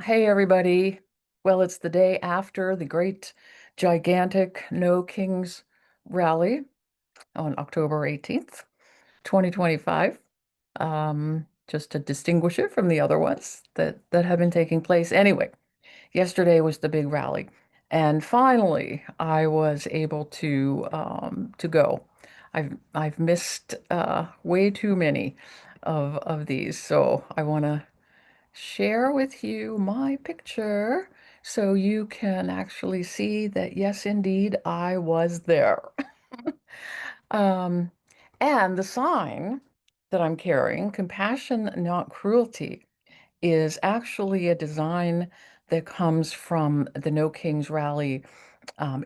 Hey, everybody. Well, it's the day after the great, gigantic No Kings rally on October 18th, 2025. Just to distinguish it from the other ones that have been taking place. Anyway, yesterday was the big rally, and finally I was able to go. I've missed way too many of these, so I want to share with you my picture so you can actually see that, yes, indeed, I was there. Um, and the sign that I'm carrying, Compassion, Not Cruelty, is actually a design that comes from the No Kings rally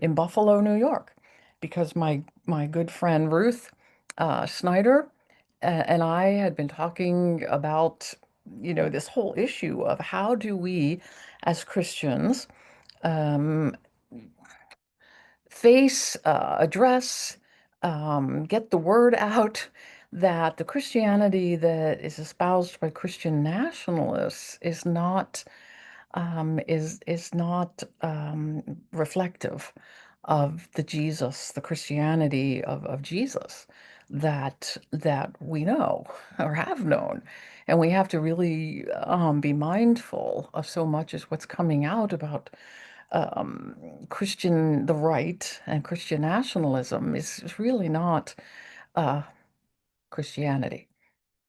in Buffalo, New York, because my good friend Ruth Snyder and I had been talking about, this whole issue of how do we, as Christians, um, address, get the word out that the Christianity that is espoused by Christian nationalists is not reflective of the Christianity of Jesus that we know or have known. And we have to really be mindful of so much as what's coming out about the right and Christian nationalism is really not uh, Christianity.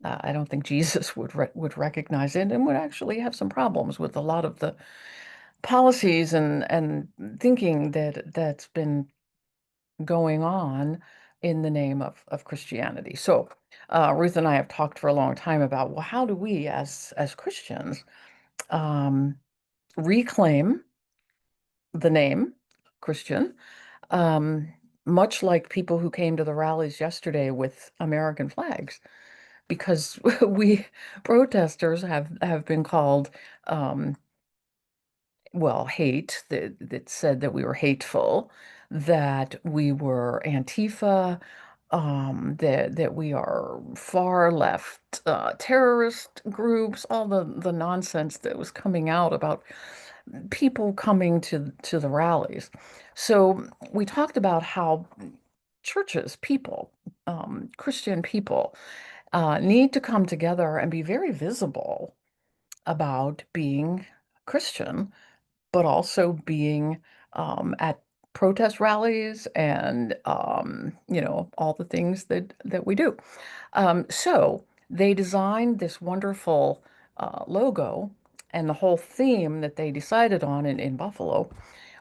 I don't think Jesus would recognize it and would actually have some problems with a lot of the policies and thinking that's been going on in the name of Christianity. So Ruth and I have talked for a long time about, well, how do we as Christians um, reclaim the name Christian, um, much like people who came to the rallies yesterday with American flags, because we protesters have been called hate that said that we were hateful, that we were Antifa, that we are far left terrorist groups, all the nonsense that was coming out about people coming to the rallies. So we talked about how churches, people, Christian people, need to come together and be very visible about being Christian, but also being at protest rallies and all the things that we do. So they designed this wonderful logo, and the whole theme that they decided on in Buffalo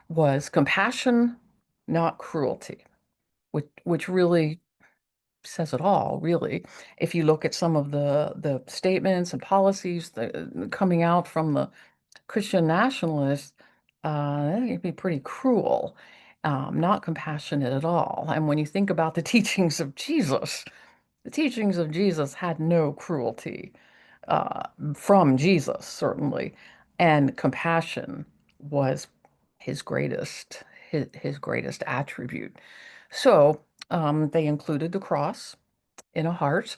was compassion, not cruelty, which really says it all, really. If you look at some of the statements and policies coming out from the Christian nationalists, it'd be pretty cruel, not compassionate at all. And when you think about the teachings of Jesus, the teachings of Jesus had no cruelty uh, from Jesus, certainly, and compassion was his greatest his greatest attribute. So they included the cross in a heart,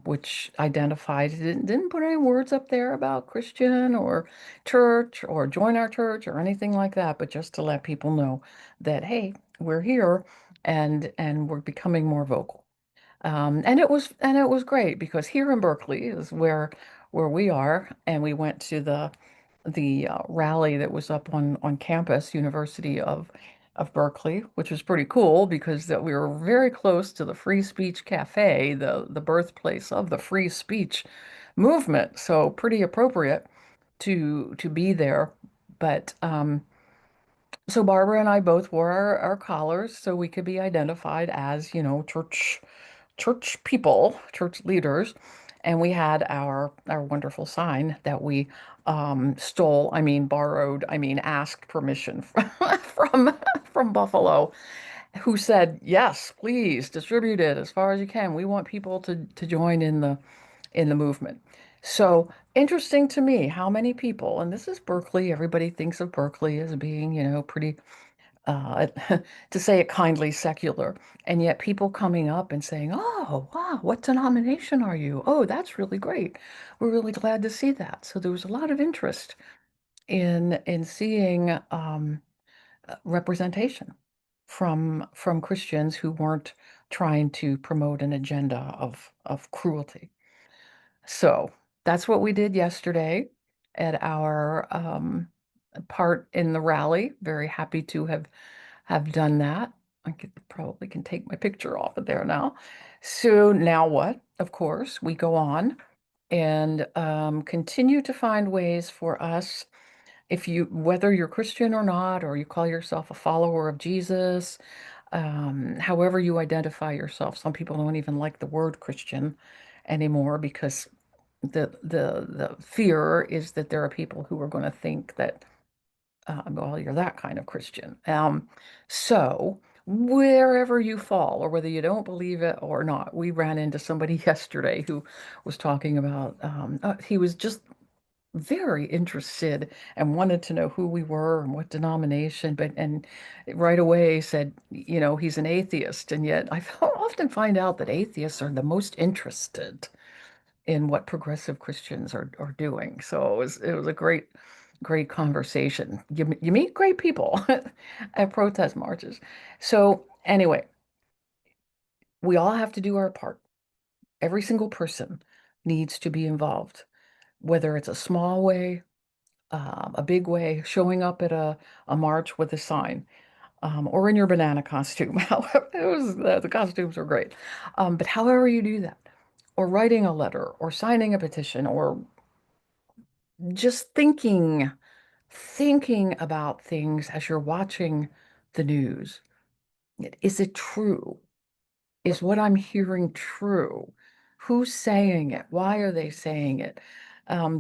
which identified, didn't put any words up there about Christian or church or join our church or anything like that, but just to let people know that, hey, we're here and we're becoming more vocal. And it was great because here in Berkeley is where we are, and we went to the rally that was up on campus, University of Berkeley, which was pretty cool because that we were very close to the Free Speech Cafe, the birthplace of the free speech movement. So pretty appropriate to be there. But so Barbara and I both wore our collars so we could be identified as, church people, church leaders, and we had our wonderful sign that we stole, I mean borrowed, I mean asked permission from Buffalo, who said, "Yes, please distribute it as far as you can. We want people to join in the movement." So interesting to me how many people, and this is Berkeley, everybody thinks of Berkeley as being, pretty uh, to say it kindly, secular. And yet people coming up and saying, "Oh, wow, what denomination are you? Oh, that's really great. We're really glad to see that." So there was a lot of interest in seeing representation from Christians who weren't trying to promote an agenda of cruelty. So that's what we did yesterday at our part in the rally. Very happy to have done that. I could probably can take my picture off of there now. So now what? Of course, we go on and continue to find ways for us, if you, whether you're Christian or not, or you call yourself a follower of Jesus, however you identify yourself. Some people don't even like the word Christian anymore because the fear is that there are people who are going to think that, well, you're that kind of Christian. So wherever you fall, or whether you don't believe it or not, we ran into somebody yesterday who was talking about, he was just very interested and wanted to know who we were and what denomination, but and right away said, he's an atheist, and yet I often find out that atheists are the most interested in what progressive Christians are doing. So it was a great conversation. You meet great people at protest marches. So anyway, we all have to do our part. Every single person needs to be involved, whether it's a small way, a big way, showing up at a march with a sign, or in your banana costume. However, the costumes are great. But however you do that, or writing a letter, or signing a petition, or just thinking about things as you're watching the news. Is it true? Is what I'm hearing true? Who's saying it? Why are they saying it?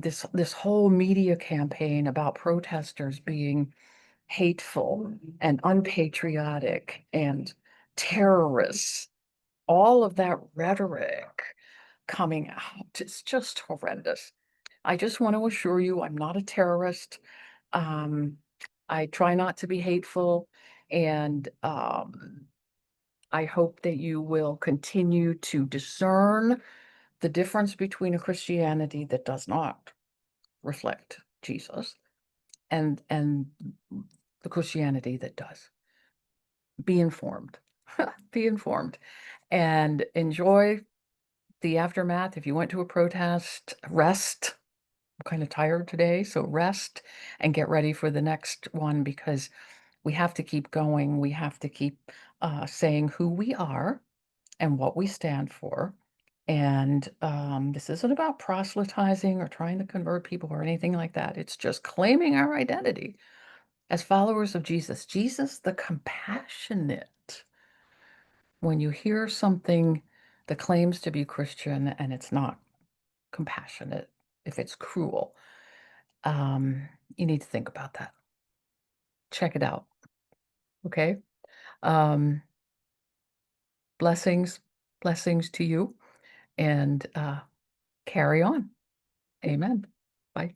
This whole media campaign about protesters being hateful and unpatriotic and terrorists, all of that rhetoric coming out, it's just horrendous. I just want to assure you I'm not a terrorist. Um, I try not to be hateful, and I hope that you will continue to discern the difference between a Christianity that does not reflect Jesus and the Christianity that does. Be informed. Be informed and enjoy the aftermath. If you went to a protest, rest. I'm kind of tired today, so rest and get ready for the next one, because we have to keep going. We have to keep saying who we are and what we stand for. And this isn't about proselytizing or trying to convert people or anything like that. It's just claiming our identity as followers of Jesus. Jesus, the compassionate. When you hear something that claims to be Christian and it's not compassionate, if it's cruel, you need to think about that. Check it out. Okay. Um, blessings, blessings to you, and carry on. Amen. Bye.